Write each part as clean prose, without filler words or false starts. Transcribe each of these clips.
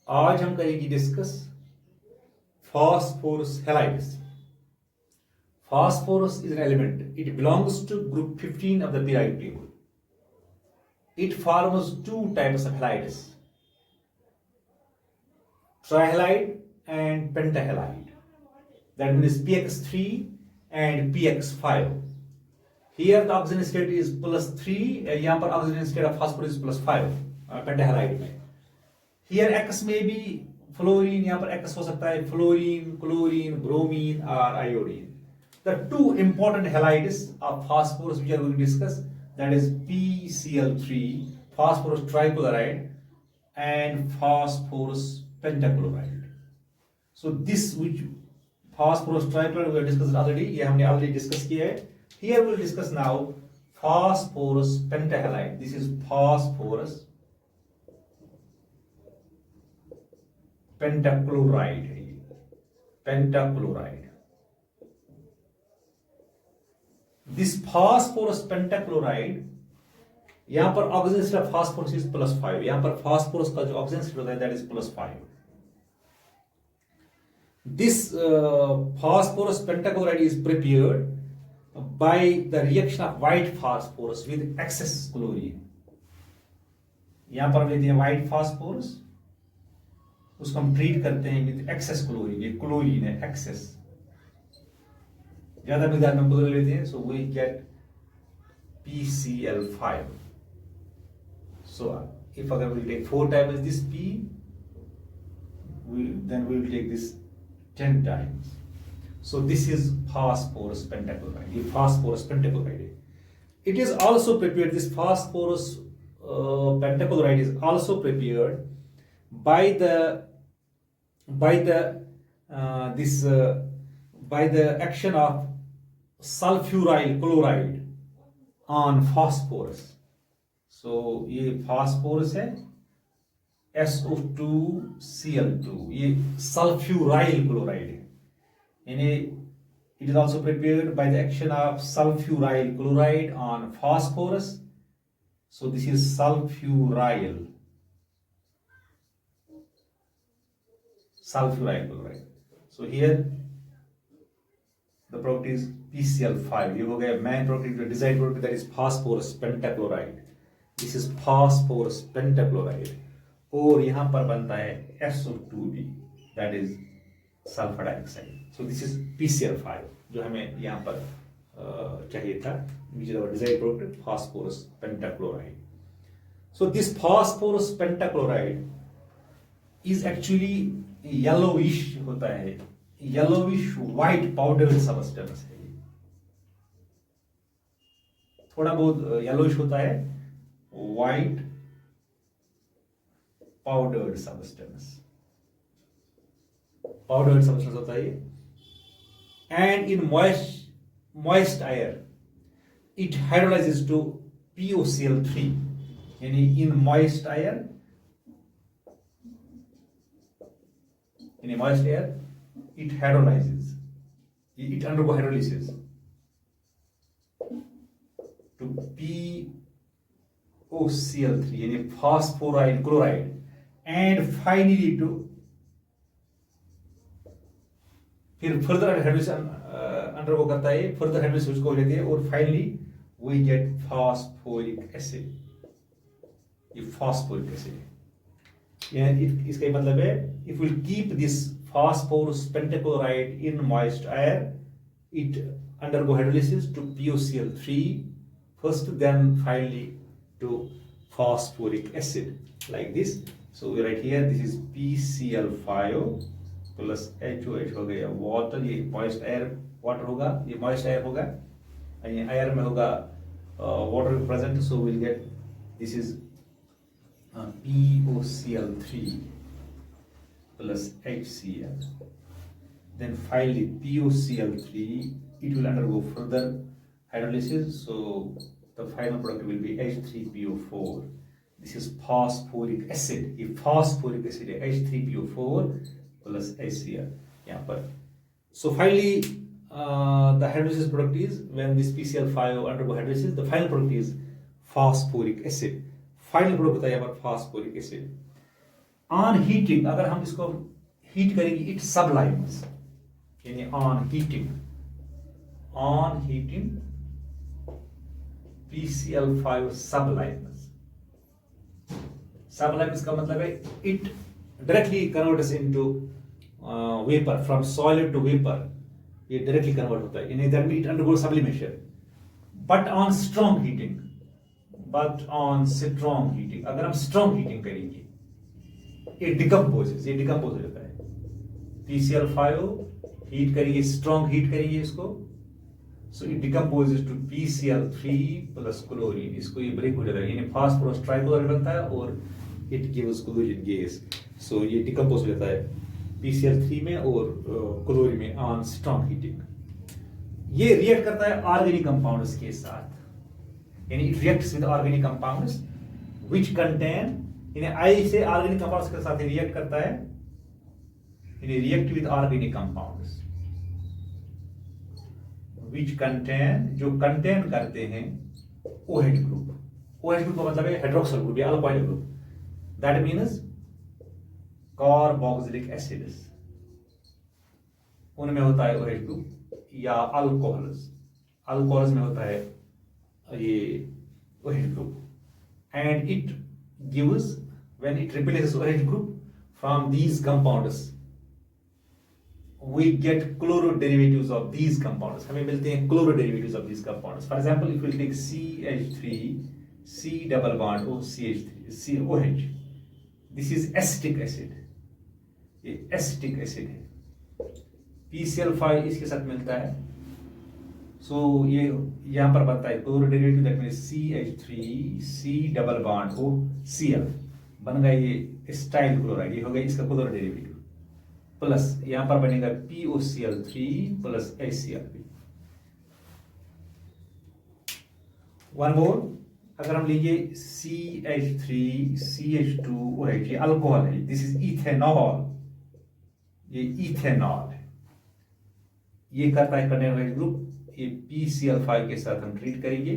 आज हम करेंगे discuss phosphorus halides. Phosphorus is an element. It belongs to group 15 of the periodic table. It forms two types of halides, trihalide and pentahalide. That means px3 and px5. Here the oxygen state is +3 and यहाँ पर oxygen state of phosphorus is +5 pentahalide में. Here X may be fluorine, यहाँ पर X हो सकता है fluorine, chlorine, bromine or iodine. The two important halides of phosphorus we are going to discuss, that is PCl3, phosphorus trichloride, and phosphorus pentachloride. So this which phosphorus trichloride we have discussed already, ये हमने already discuss किया है. Here we will discuss now phosphorus pentahalide. This is phosphorus pentachloride है ये, pentachloride. This phosphorus pentachloride, यहाँ पर oxygen state of phosphorus is +5. यहाँ पर phosphorus का जो ऑक्सीजन स्टेट होता है that is +5. This phosphorus pentachloride is prepared by the reaction of white phosphorus with excess chlorine. यहाँ पर हम लेते हैं white phosphorus, उसको हम ट्रीट करते हैं विद एक्सेस क्लोरीन. ये क्लोरीन है एक्सेस, ज्यादा मिकदार में क्लोरीन लेते हैं, so we get PCl5. So if अगर we take 4 times this P, then we will take this 10 times. So this is phosphorus pentachloride. ये phosphorus pentachloride है. It is also prepared, this phosphorus pentachloride is also prepared by the action of sulfuryl chloride on phosphorus. So ये phosphorus है SO2Cl2, ये sulfuryl chloride है, यानी it is also prepared by the action of sulfuryl chloride on phosphorus. So this is sulfuryl chloride. So here the product is PCl5. ये हो गया main product, the desired product, that is phosphorus pentachloride. This is phosphorus pentachloride. और यहाँ पर बनता है SO2b, that is sulfur dioxide. So this is PCl5 जो हमें यहाँ पर चाहिए था, which is our desired product, phosphorus pentachloride. So this phosphorus pentachloride is actually yellowish होता है, yellowish white powdered substance है. थोड़ा बहुत yellowish होता है, white powdered substance होता है. And in moist air it hydrolyzes to POCl3. यानी in moist air it hydrolyzes, it undergoes hydrolysis to POCl3 यानी phosphoryl chloride, and finally to फिर further hydrolysis undergo करता है, further hydrolysis उसको लेते हैं, और finally we get phosphoric acid. ये phosphoric acid है. इसका मतलब है if we keep this phosphorus pentachloride in moist air, it undergo hydrolysis to POCl3 first, then finally to phosphoric acid, like this. So we write here, this is PCl5 plus HOH हो गया water. ये moist air water होगा, ये moist air होगा, ये air में होगा water present, so we'll get this is POCl3 plus HCl. Then finally POCl3, it will undergo further hydrolysis, so the final product will be H3PO4. This is phosphoric acid. ये phosphoric acid है, H3PO4 plus HCl यहाँ पर. So finally the hydrolysis product is, when this PCl5 undergo hydrolysis, the final product is phosphoric acid. Final product होता है यहाँ पर phosphoric acid. On heating, अगर हम इसको हीट करेंगे, इट सबलाइम्स, यानी ऑन हीटिंग PCl5 सबलाइम्स। सबलाइम्स का मतलब है it directly converts into vapour, from solid to vapour, ये डायरेक्टली कन्वर्ट होता है, यानी that mean it undergoes sublimation. But on strong heating, अगर हम स्ट्रॉन्ग हीटिंग करेंगे, ये डिकम्पोज हो जाता है। PCl5 हीट करेंगे, स्ट्रॉन्ग हीट करेंगे इसको, so it decomposes to PCl3 plus chlorine, इसको ये ब्रेक हो जाता है, यानी फास्फोरस ट्राइक्लोराइड बनता है और इट गिव्स क्लोरीन गैस। सो ये डिकम्पोज हो जाता है PCl3 में और क्लोरीन में ऑन स्ट्रॉन्ग हीटिंग। ये रिएक्ट करता है ऑर्गेनिक कंपाउंड्स के साथ, यानी it reacts with organic compounds which contain, यानी आई से ऑर्गेनिक कंपाउंड्स के साथ रिएक्ट करता है, यानी react with organic compounds which contain, जो कंटेन करते हैं OH ग्रुप। OH ग्रुप का मतलब है हाइड्रोक्सिल ग्रुप या alcohol group, that means carboxylic acids, उनमें होता है OH ग्रुप, या अल्कोहल्स में होता है ये OH group, and it gives, when it replaces OH group from these compounds, we get chloro derivatives of these compounds, हमें मिलते हैं chloro derivatives of these compounds. For example, if we take CH3, C double bond O CH3 COH, this is acetic acid, ये acetic acid है। PCl5 इसके साथ मिलता है, so ये यहाँ पर बनता है chloro derivative, that means CH3 C double bond O Cl, बन गया ये स्टाइल क्लोराइड, ये हो गया इसका chloro derivative, प्लस यहां पर बनेगा POCl3 plus HCl। One more, अगर हम लीजिए CH3 CH2OH, ये अल्कोहल है, दिस इज इथेनॉल, ये इथेनॉल है, ये करता है कंटेन ग्रुप, ये PCl5 के साथ हम ट्रीट करेंगे,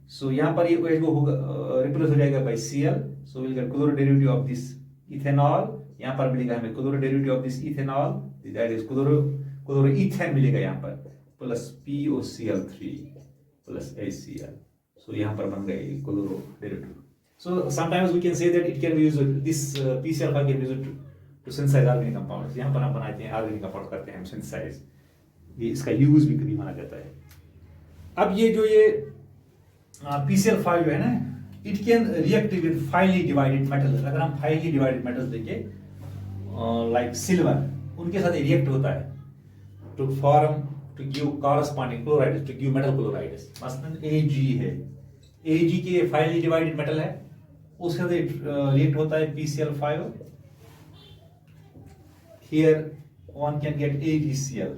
सो यहां पर ये OH होगा रिप्लेस हो जाएगा by Cl, so will get chloro derivative of this ethanol, यहाँ पर मिलेगा हमें chloro derivative of this ethanol, that is chloro ethane मिलेगा यहाँ पर, प्लस POCl3 प्लस HCl, सो यहाँ पर बन गए chloro derivative. So sometimes we can say that it can be used, this PCl5 can be used to synthesize organic compounds, यहाँ पर हम बनाते हैं ऑर्गेनिक कंपाउंड करते हैं हम सिंथेसाइज, ये इसका यूज भी कभी माना जाता है। अब ये जो ये PCl5 जो है ना, it can react with finely divided metals, अगर हम फाइनली डिवाइडेड मेटल्स देखें लाइक सिल्वर, उनके साथ रिएक्ट होता है to form, to give corresponding chlorides, to give metal chlorides. मसलन Ag है, Ag के फाइनली डिवाइडेड मेटल है, उसके साथ रिएक्ट होता है PCl5, here one can get AgCl,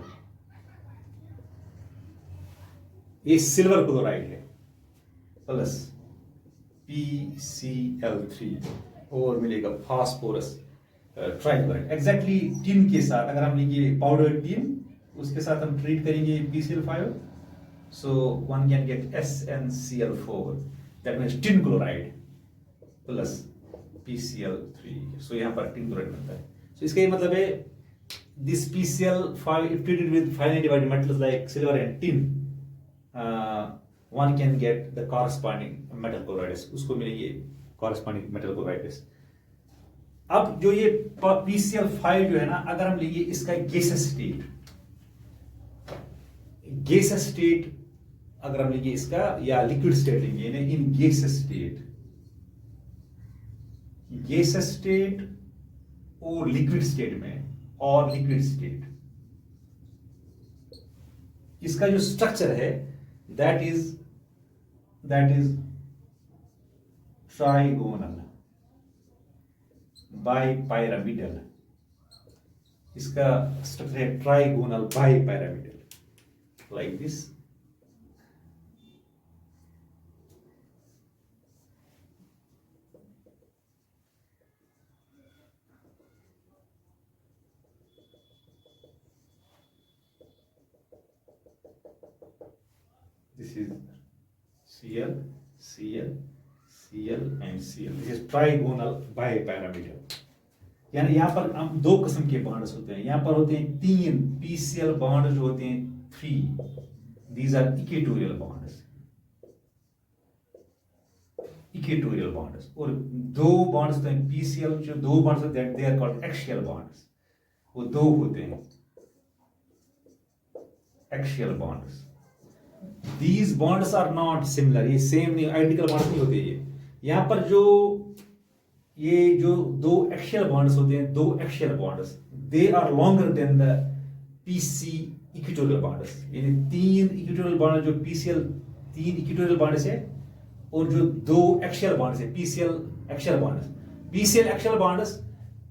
ये सिल्वर क्लोराइड है, प्लस PCl3 और मिलेगा फास्फोरस ट्राइक्लोराइड। एग्जैक्टली टिन के साथ, अगर हम लेंगे पाउडर टिन, उसके साथ हम ट्रीट करेंगे PCl5, so one can gate SnCl4, that means tin chloride plus PCl3, सो यहाँ पर टिन क्लोराइड बनता है। सो इसका ये मतलब है this PCl5 if treated with finely divided metals like silver and tin, one can get the corresponding metal chlorides, उसको मिलेंगे corresponding metal chlorides। अब जो ये PCl5 जो है ना, अगर हम लेंगे इसका गैस स्टेट अगर हम लेंगे इसका, या लिक्विड स्टेट लेंगे, यानी इन गैस स्टेट और लिक्विड स्टेट में, और लिक्विड स्टेट, इसका जो स्ट्रक्चर है दैट इज ट्राइगोनल बाइपिरामिडल, इसका स्ट्रक्चर है trigonal bipyramidal, like this. This is Cl, Cl, Cl and Cl. This is trigonal bipyramidal. यानी यहाँ पर हम दो किस्म के बॉन्ड्स होते हैं, यहाँ पर होते हैं 3 PCl बॉन्ड जो होते हैं 3, these are equatorial bonds, equatorial bonds, और 2 बॉन्ड्स होते हैं PCl जो 2 बॉन्ड्स होते हैं, they are called axial bonds, वो 2 होते हैं axial bonds. These bonds are not similar, ये सेम नहीं, आइडेंटिकल बॉन्ड्स नहीं होते ये। यहाँ पर ये जो 2 एक्सियल बॉन्ड्स होते हैं, 2 axial bonds, they are longer than the PC equatorial bonds, यानी 3 इक्वेटोरियल बॉन्ड जो PCl 3 इक्वेटोरियल बॉन्ड्स है, और जो 2 एक्सियल बॉन्ड्स है PCl axial bonds, PCl axial bonds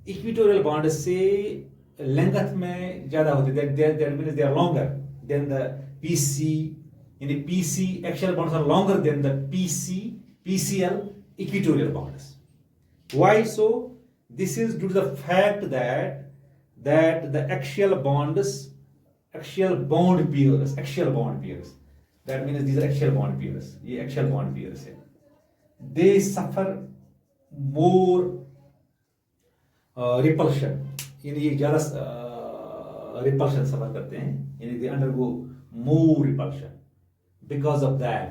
equatorial bonds से लेंथ में ज्यादा होते हैं, that means they are longer than the PC, यानी PC axial bonds are longer than the PCl equatorial bonds. Why so? This is due to the fact that the axial bond pairs, that means these are axial bond pairs, ये axial bond pairs है, they suffer more repulsion, यानी ये ज़्यादा repulsion सफर करते हैं, यानी they undergo more repulsion. Because of that,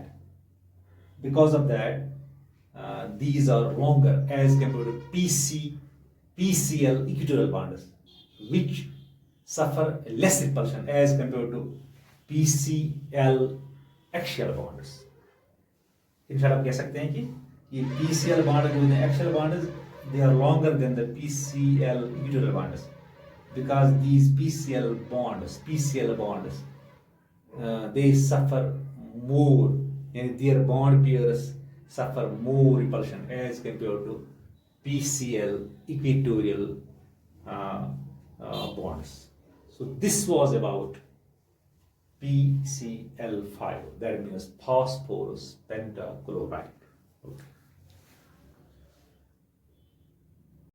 these are longer as compared to PCl equatorial bonds, which suffer less repulsion as compared to PCl axial bonds. In short, आप कह सकते हैं कि ये PCl bond जो है axial bonds, they are longer than the PCl equatorial bonds, because these PCl bonds, they suffer more, and their bond pairs suffer more repulsion as compared to PCl equatorial bonds. So this was about PCl5, that means phosphorus pentachloride. Okay.